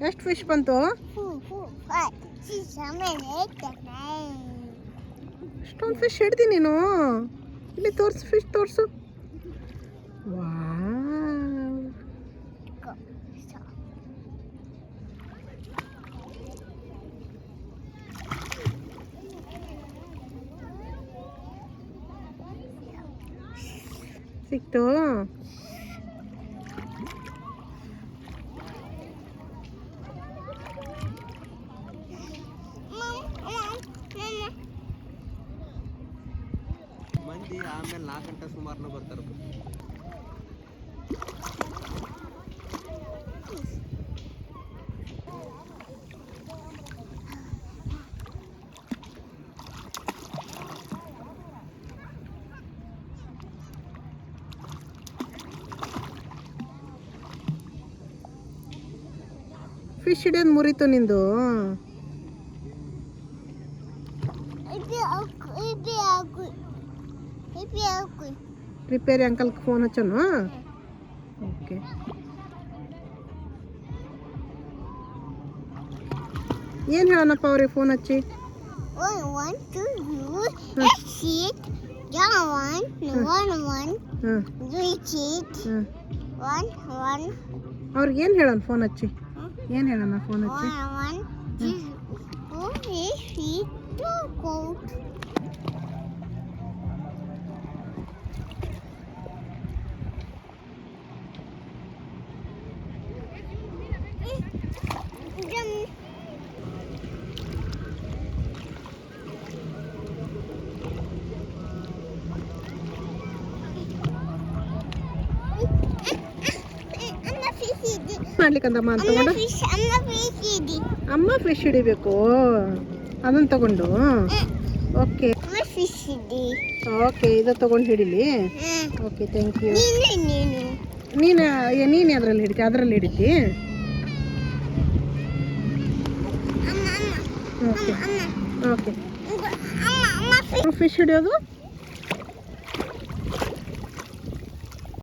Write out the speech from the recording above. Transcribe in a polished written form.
ಎಷ್ಟು ಫಿಶ್ ಬಂತು? 4, 5, 6, 7, 8, 9. ಅಷ್ಟೊಂದು ಫಿಶ್ ಹಿಡ್ದಿ ನೀನು. ಇಲ್ಲಿ ತೋರಿಸು, ಫಿಶ್ ತೋರಿಸು. Wow, Go. Stop. ಸಿಕ್ತು. ಮಂದಿ ಆಮೇಲೆ 4 ಗಂಟೆ ಸುಮಾರನ ಬರ್ತಾರೆ. ಫಿಶ್ ಹಿಡಿಯೋದು ಮುರಿತು ನಿಂದು. ರಿಪೇರಿ ಅಂಕಲ್ಗೆ ಫೋನ್ ಹಚ್ಚೋಣ. ಓಕೆ. ಏನು ಹೇಳೋಣಪ್ಪ ಅವ್ರಿಗೆ ಫೋನ್ ಹಚ್ಚಿ? ಅವ್ರಿಗೆ ಏನು ಹೇಳೋಣ ಫೋನ್ ಹಚ್ಚಿ? ಏನು ಹೇಳೋಣ ಫೋನ್ ಹಚ್ಚಿ? ಮಾಡ್ಲಿಕ್ಕಂದಮ್ಮ ಅಂತ ತಗೊಂಡು ಅಮ್ಮ ಫಿಶ್ ಹಿಡಿಬೇಕು ಅದನ್ನು ತಗೊಂಡು. ಓಕೆ ಓಕೆ, ಇದು ತಗೊಂಡು ಹಿಡೀಲಿ. Okay, thank you. ನೀನು ಅದರಲ್ಲಿ ಹಿಡಿತಿ? ಅದರಲ್ಲಿ ಹಿಡಿತಿ? Okay okay. ಫಿಶ್ ಹಿಡಿಯೋದು